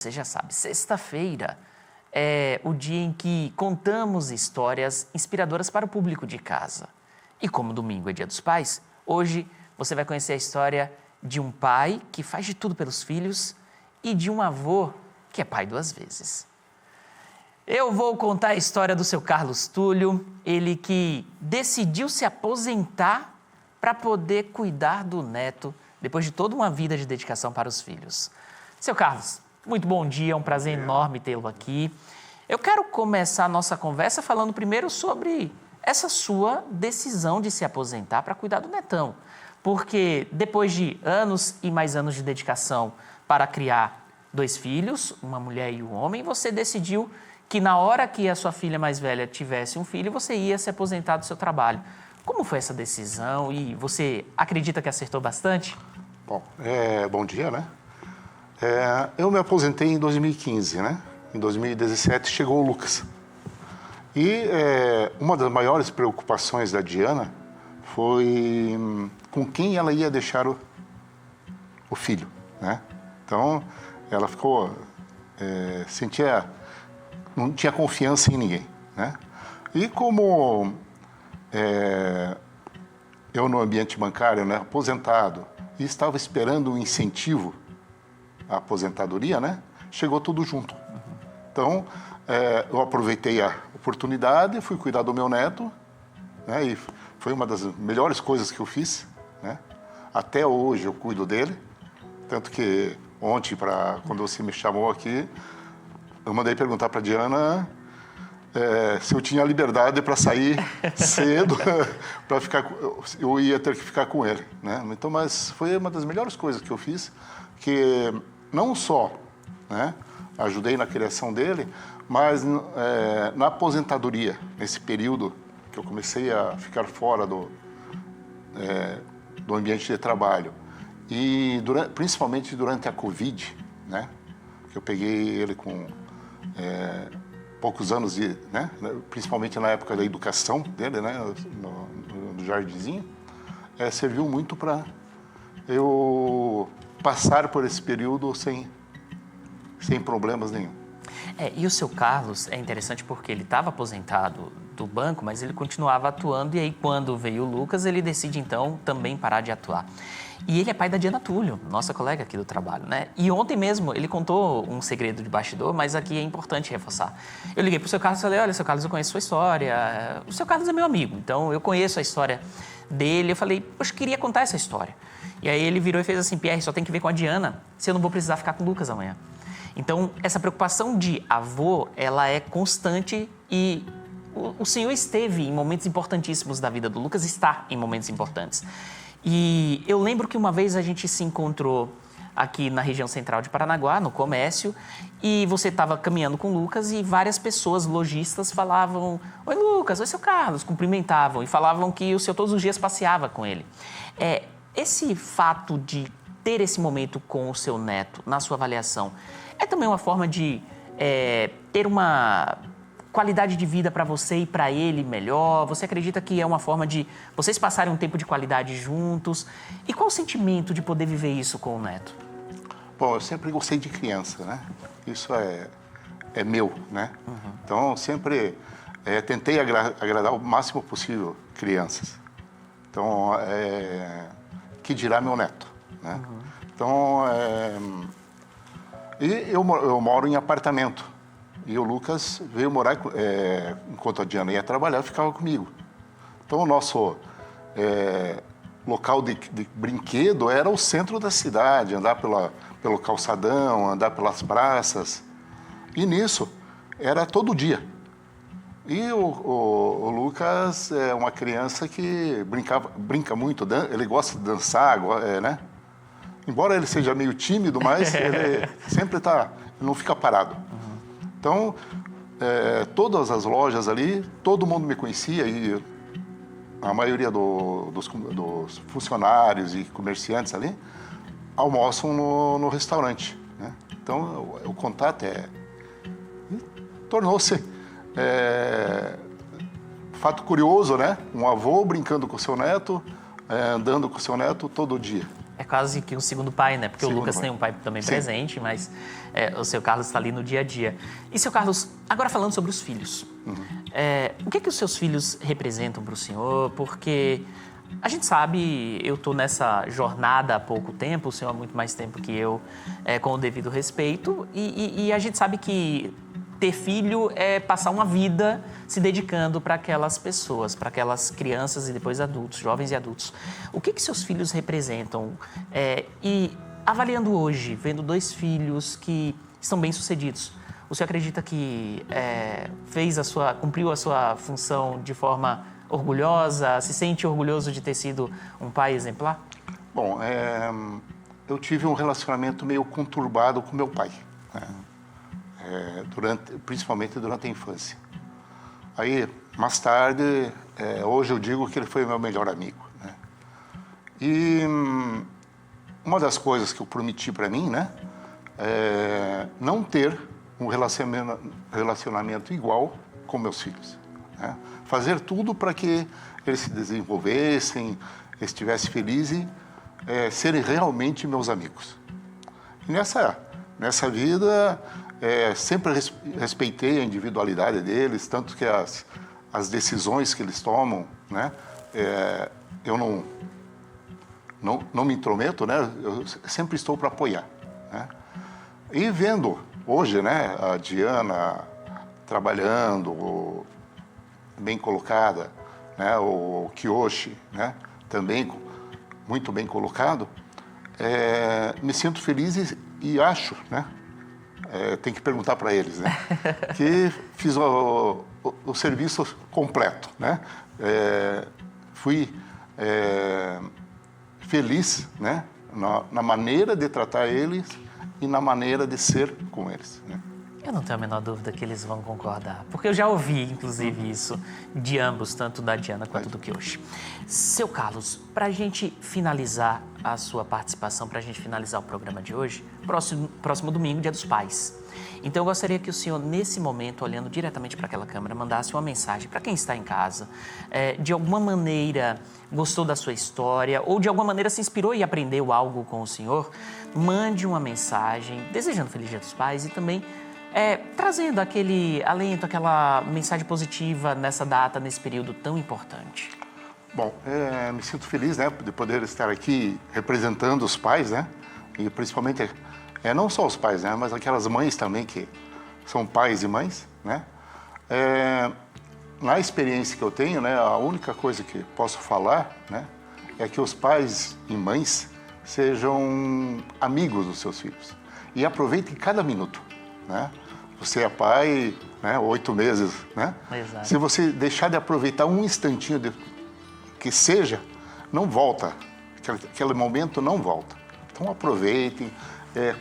Você já sabe, sexta-feira é o dia em que contamos histórias inspiradoras para o público de casa. E como domingo é Dia dos Pais, hoje você vai conhecer a história de um pai que faz de tudo pelos filhos e de um avô que é pai duas vezes. Eu vou contar a história do seu Carlos Túlio, ele que decidiu se aposentar para poder cuidar do neto depois de toda uma vida de dedicação para os filhos. Seu Carlos, muito bom dia, é um prazer enorme tê-lo aqui. Eu quero começar a nossa conversa falando primeiro sobre essa sua decisão de se aposentar para cuidar do netão. Porque depois de anos e mais anos de dedicação para criar dois filhos, uma mulher e um homem, você decidiu que na hora que a sua filha mais velha tivesse um filho, você ia se aposentar do seu trabalho. Como foi essa decisão e você acredita que acertou bastante? Bom, bom dia, né? Eu me aposentei em 2015, né? Em 2017 chegou o Lucas. E uma das maiores preocupações da Diana foi com quem ela ia deixar o filho, né? Então, ela ficou... não tinha confiança em ninguém, né? E como eu no ambiente bancário, né, aposentado, e estava esperando um incentivo à aposentadoria, né, chegou tudo junto. Então, eu aproveitei a oportunidade, fui cuidar do meu neto, né, e foi uma das melhores coisas que eu fiz, né? Até hoje eu cuido dele, tanto que ontem, quando você me chamou aqui, eu mandei perguntar para a Diana se eu tinha liberdade para sair cedo, para eu ia ter que ficar com ele, né? Então, mas foi uma das melhores coisas que eu fiz, que não só, né, ajudei na criação dele, mas na aposentadoria, nesse período que eu comecei a ficar fora do ambiente de trabalho e principalmente durante a Covid, né, que eu peguei ele com poucos anos, né, principalmente na época da educação dele, né, no jardinzinho, serviu muito para eu passar por esse período sem problemas nenhum. E o seu Carlos é interessante porque ele estava aposentado do banco, mas ele continuava atuando e aí quando veio o Lucas, ele decide então também parar de atuar. E ele é pai da Diana Túlio, nossa colega aqui do trabalho, né? E ontem mesmo ele contou um segredo de bastidor, mas aqui é importante reforçar. Eu liguei para o seu Carlos e falei, olha, seu Carlos, eu conheço sua história. O seu Carlos é meu amigo, então eu conheço a história dele. Eu falei, poxa, queria contar essa história. E aí ele virou e fez assim, Pierre, só tem que ver com a Diana, se eu não vou precisar ficar com o Lucas amanhã. Então, essa preocupação de avô, ela é constante e o senhor esteve em momentos importantíssimos da vida do Lucas, está em momentos importantes. E eu lembro que uma vez a gente se encontrou aqui na região central de Paranaguá, no comércio, e você estava caminhando com o Lucas e várias pessoas, lojistas, falavam, oi Lucas, oi seu Carlos, cumprimentavam e falavam que o senhor todos os dias passeava com ele. Esse fato de ter esse momento com o seu neto, na sua avaliação, é também uma forma de ter uma qualidade de vida para você e para ele melhor? Você acredita que é uma forma de vocês passarem um tempo de qualidade juntos? E qual o sentimento de poder viver isso com o neto? Bom, eu sempre gostei de criança, né? Isso é meu, né? Uhum. Então, sempre tentei agradar o máximo possível crianças. Então, que dirá meu neto, né? Uhum. Então, e eu moro em apartamento. E o Lucas veio morar, enquanto a Diana ia trabalhar, ficava comigo. Então, o nosso local de brinquedo era o centro da cidade, andar pelo calçadão, andar pelas praças. E nisso, era todo dia. E o Lucas é uma criança que brinca muito, ele gosta de dançar, né? Embora ele seja meio tímido, mas ele sempre não fica parado. Então, todas as lojas ali, todo mundo me conhecia e a maioria dos funcionários e comerciantes ali almoçam no restaurante, né? Então, o contato tornou-se fato curioso, né? Um avô brincando com o seu neto, andando com o seu neto todo dia. É quase que um segundo pai, né? Porque o Segundo Lucas pai. tem um pai também Sim. presente, mas o seu Carlos está ali no dia a dia. E, seu Carlos, agora falando sobre os filhos. O que os seus filhos representam para o senhor? Porque a gente sabe, eu estou nessa jornada há pouco tempo, o senhor há muito mais tempo que eu, com o devido respeito, e a gente sabe que ter filho é passar uma vida se dedicando para aquelas pessoas, para aquelas crianças e depois adultos, jovens e adultos. O que seus filhos representam? E avaliando hoje, vendo 2 filhos que estão bem-sucedidos, o senhor acredita que cumpriu a sua função de forma orgulhosa? Se sente orgulhoso de ter sido um pai exemplar? Bom, eu tive um relacionamento meio conturbado com meu pai, né? Principalmente durante a infância. Aí, mais tarde, hoje eu digo que ele foi meu melhor amigo, né? E uma das coisas que eu prometi para mim, né, é não ter um relacionamento igual com meus filhos, né? Fazer tudo para que eles se desenvolvessem, estivessem felizes e serem realmente meus amigos. E nessa vida, sempre respeitei a individualidade deles, tanto que as decisões que eles tomam, né, eu não me intrometo, né, eu sempre estou para apoiar, né. E vendo hoje, né, a Diana trabalhando, bem colocada, né, o Kiyoshi, né, também muito bem colocado, me sinto feliz e acho, né, tem que perguntar para eles, né, que fiz o serviço completo, né, fui feliz, né, na maneira de tratar eles e na maneira de ser com eles, né. Eu não tenho a menor dúvida que eles vão concordar, porque eu já ouvi, inclusive, isso de ambos, tanto da Diana quanto do Kiyoshi. Seu Carlos, para a gente finalizar a sua participação, para a gente finalizar o programa de hoje, próximo domingo, Dia dos Pais. Então, eu gostaria que o senhor, nesse momento, olhando diretamente para aquela câmera, mandasse uma mensagem para quem está em casa, de alguma maneira gostou da sua história ou de alguma maneira se inspirou e aprendeu algo com o senhor, mande uma mensagem desejando Feliz Dia dos Pais e também trazendo aquele alento, aquela mensagem positiva nessa data, nesse período tão importante. Bom, me sinto feliz, né, de poder estar aqui representando os pais, né, e principalmente, não só os pais, né, mas aquelas mães também que são pais e mães, né. Na experiência que eu tenho, né, a única coisa que posso falar, né, é que os pais e mães sejam amigos dos seus filhos e aproveitem cada minuto, né. Você é pai, né, 8 meses, né? Exato. Se você deixar de aproveitar um instantinho que seja, não volta. Aquele momento não volta. Então aproveitem,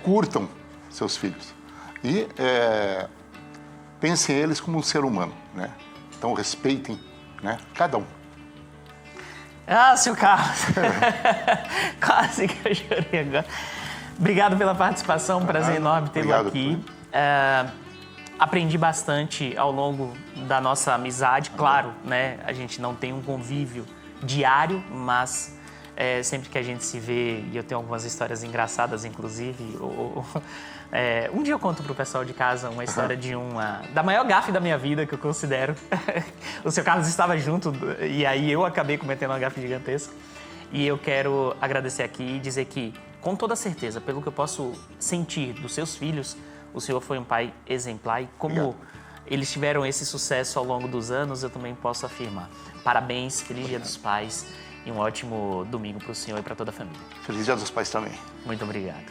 curtam seus filhos e pensem eles como um ser humano, né? Então respeitem, né, cada um. Ah, seu Carlos! Quase que eu chorei agora. Obrigado pela participação, um prazer enorme tê-lo aqui. Aprendi bastante ao longo da nossa amizade, claro, né? A gente não tem um convívio diário, mas sempre que a gente se vê, e eu tenho algumas histórias engraçadas, inclusive, um dia eu conto pro pessoal de casa uma história da maior gafe da minha vida, que eu considero. O seu Carlos estava junto, e aí eu acabei cometendo uma gafe gigantesca. E eu quero agradecer aqui e dizer que, com toda certeza, pelo que eu posso sentir dos seus filhos, o senhor foi um pai exemplar e como eles tiveram esse sucesso ao longo dos anos, eu também posso afirmar. Parabéns, Feliz Dia dos Pais e um ótimo domingo para o senhor e para toda a família. Feliz Dia dos Pais também. Muito obrigado.